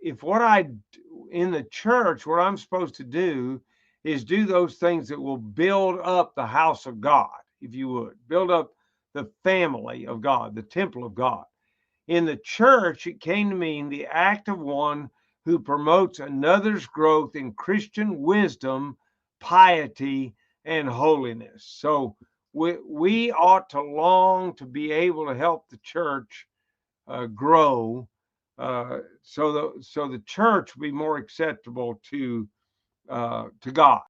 if what I in the church, what I'm supposed to do is do those things that will build up the house of God, if you would, build up the family of God, the temple of God. In the church, it came to mean the act of one who promotes another's growth in Christian wisdom, piety, and holiness. So we ought to long to be able to help the church grow, so the church will be more acceptable to God.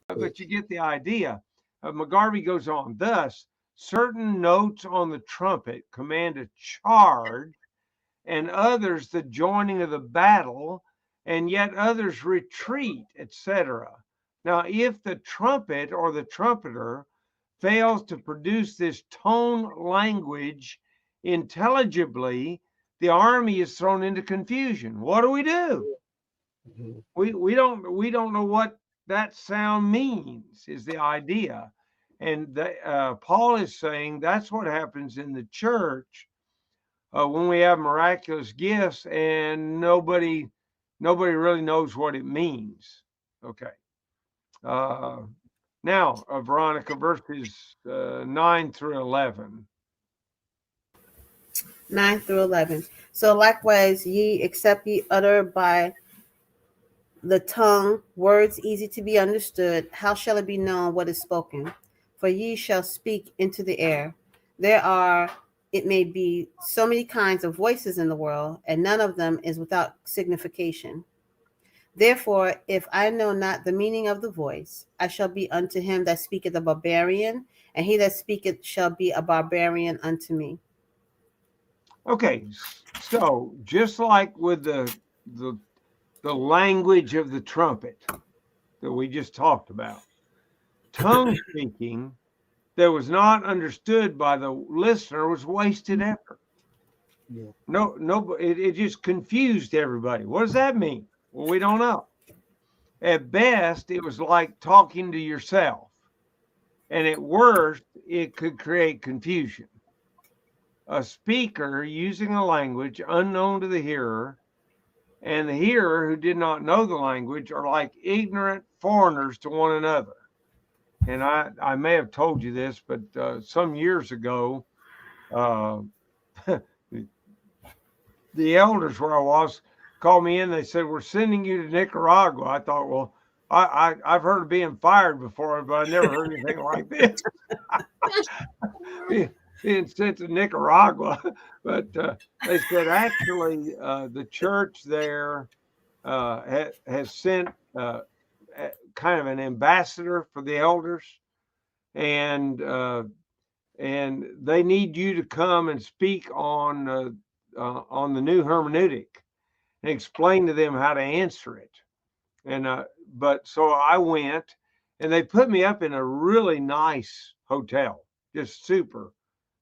But you get the idea. McGarvey goes on. Thus, certain notes on the trumpet command a charge, and others the joining of the battle, and yet others retreat, etc. Now, if the trumpet or the trumpeter fails to produce this tone language intelligibly, the army is thrown into confusion. What do? Mhm. We don't know what that sound means, is the idea. And Paul is saying that's what happens in the church when we have miraculous gifts and nobody really knows what it means. Okay. Uh, Now, Veronica, verses 9 through 11. 9 through 11. So likewise, ye, except ye utter by the tongue words easy to be understood, how shall it be known what is spoken? For ye shall speak into the air. There are, it may be, so many kinds of voices in the world, and none of them is without signification. Therefore, if I know not the meaning of the voice, I shall be unto him that speaketh a barbarian, and he that speaketh shall be a barbarian unto me. Okay, so just like with the the language of the trumpet that we just talked about, tongue speaking that was not understood by the listener was wasted effort. Yeah. No, it just confused everybody. What does that mean? Well, we don't know. At best, it was like talking to yourself, and at worst, it could create confusion. A speaker using a language unknown to the hearer, and the hearer who did not know the language are like ignorant foreigners to one another. And I may have told you this, but some years ago, uh, the elders where I was called me in. They said, "We're sending you to Nicaragua." I thought, well, I've heard of being fired before, but I never heard anything like this. Being sent to Nicaragua. But they said actually the church there has sent kind of an ambassador for the elders, and they need you to come and speak on the new hermeneutic and explain to them how to answer it. And but so I went, and they put me up in a really nice hotel, just super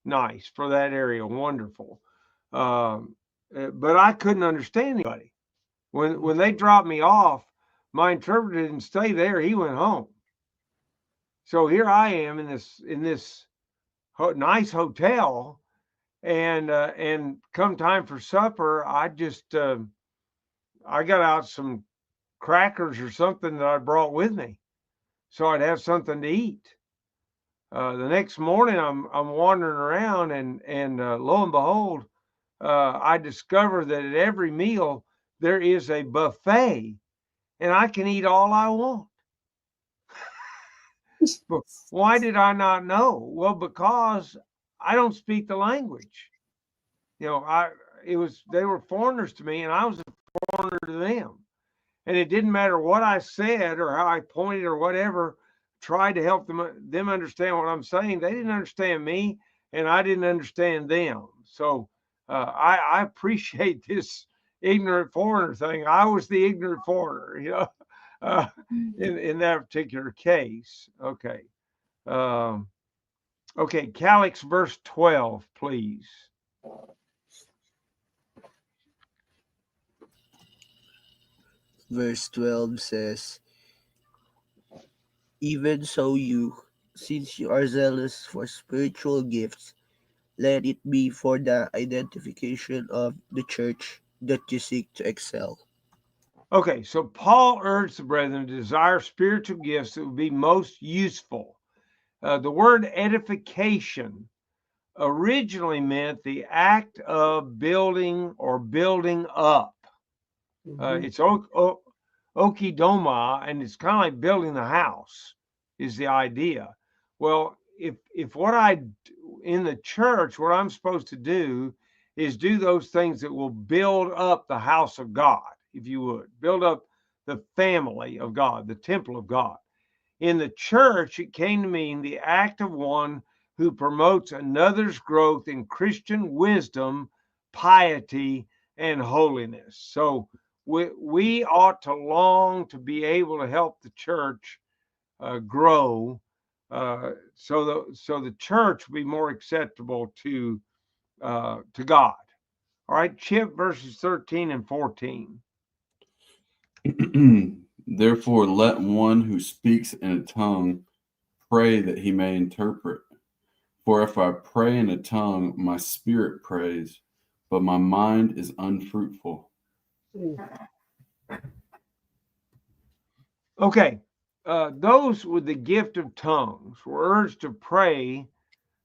nice for that area, wonderful. Um, but I couldn't understand anybody. When they dropped me off, my interpreter didn't stay there; he went home. So here I am in this nice hotel, and come time for supper, I got out some crackers or something that I brought with me, so I'd have something to eat. The next morning, I'm wandering around, and lo and behold, I discover that at every meal there is a buffet, and I can eat all I want. But why did I not know? Well, because I don't speak the language. You know, they were foreigners to me, and I was a foreigner to them. And it didn't matter what I said or how I pointed or whatever, tried to help them understand what I'm saying. They didn't understand me, and I didn't understand them. So I appreciate this ignorant foreigner thing. I was the ignorant foreigner, uh, in that particular case. Okay. Um, okay, Calix verse 12, please. Verse 12 says, even so you, since you are zealous for spiritual gifts, let it be for the identification of the church that you seek to excel. Okay, so Paul urged the brethren to desire spiritual gifts that would be most useful. The word edification originally meant the act of building or building up. It's okidoma, and it's kind of like building the house is the idea. Well, if what I in the church, what I'm supposed to do is do those things that will build up the house of God, if you would, build up the family of God, the temple of God. In the church, it came to mean the act of one who promotes another's growth in Christian wisdom, piety, and holiness. So we ought to long to be able to help the church grow, so the church will be more acceptable to God. All right, Chip, verses 13 and 14. Therefore, let one who speaks in a tongue pray that he may interpret. For if I pray in a tongue, my spirit prays, but my mind is unfruitful. Okay, those with the gift of tongues were urged to pray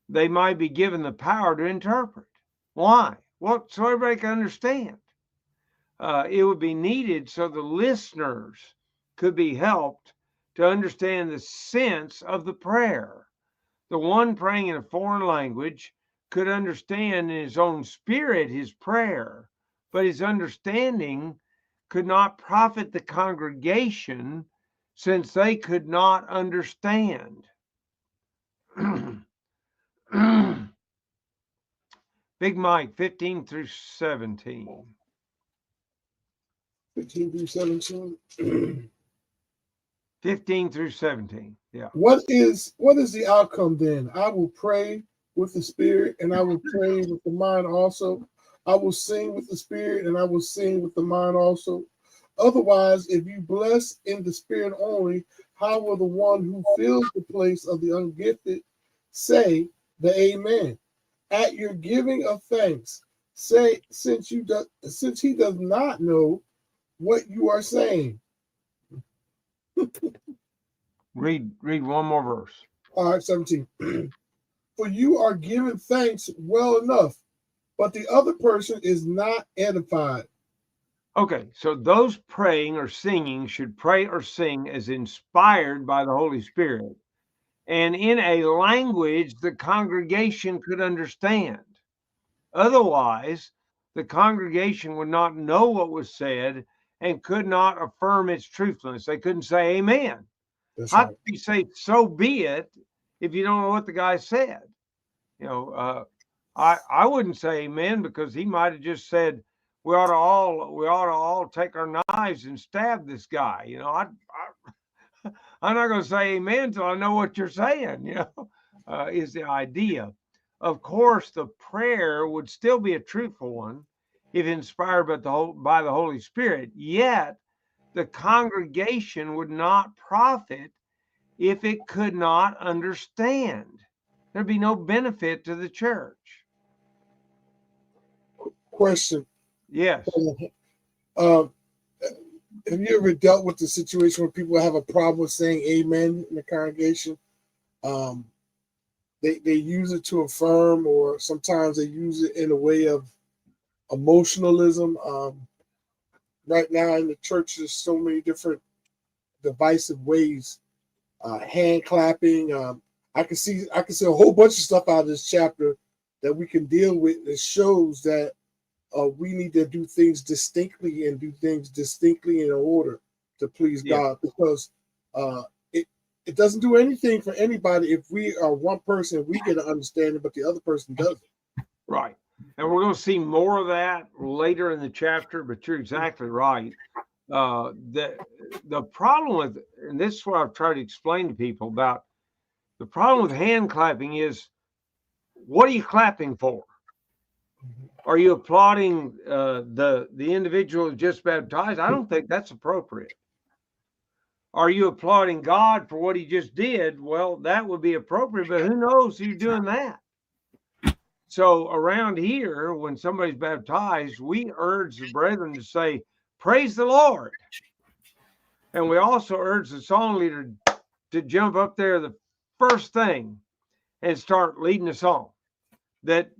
they might be given the power to interpret. Why? Well, so everybody can understand. It would be needed so the listeners could be helped to understand the sense of the prayer. The one praying in a foreign language could understand in his own spirit his prayer, but his understanding could not profit the congregation since they could not understand. Big Mike, 15 through 17. 15 through 17. 15 through 17. Yeah. What is the outcome then? I will pray with the spirit, and I will pray with the mind also. I will sing with the spirit, and I will sing with the mind also. Otherwise, if you bless in the spirit only, how will the one who fills the place of the ungifted say the amen? At your giving of thanks, say since he does not know what you are saying. Read one more verse. All right, 17. For you are giving thanks well enough, but the other person is not edified. Okay, so those praying or singing should pray or sing as inspired by the Holy Spirit and in a language the congregation could understand. Otherwise, the congregation would not know what was said and could not affirm its truthfulness. They couldn't say amen. That's How right. can you say so be it if you don't know what the guy said? You know, I wouldn't say amen because he might have just said we ought to all take our knives and stab this guy. You know, I'm not going to say amen until I know what you're saying. You know, is the idea. Of course, the prayer would still be a truthful one if inspired by the Holy Spirit. Yet the congregation would not profit if it could not understand. There'd be no benefit to the church. Question. Yes. Have you ever dealt with the situation where people have a problem with saying amen in the congregation? They use it to affirm, or sometimes they use it in a way of emotionalism. Right now in the church, there's so many different divisive ways. Hand clapping. I can see a whole bunch of stuff out of this chapter that we can deal with that shows that we need to do things distinctly and do things distinctly in order to please God, because it doesn't do anything for anybody if we are one person, we get an understanding, but the other person doesn't. Right. And we're going to see more of that later in the chapter, but you're exactly right. The problem with, and this is what I've tried to explain to people about, the problem with hand clapping is, what are you clapping for? Are you applauding the individual who just baptized? I don't think that's appropriate. Are you applauding God for what he just did? Well, that would be appropriate, but who knows who's doing that? So around here, when somebody's baptized, we urge the brethren to say, praise the Lord. And we also urge the song leader to jump up there the first thing and start leading a song that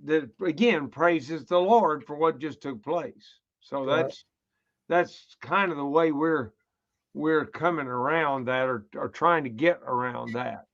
again praises the Lord for what just took place. So Right. that's kind of the way we're coming around that, or trying to get around that.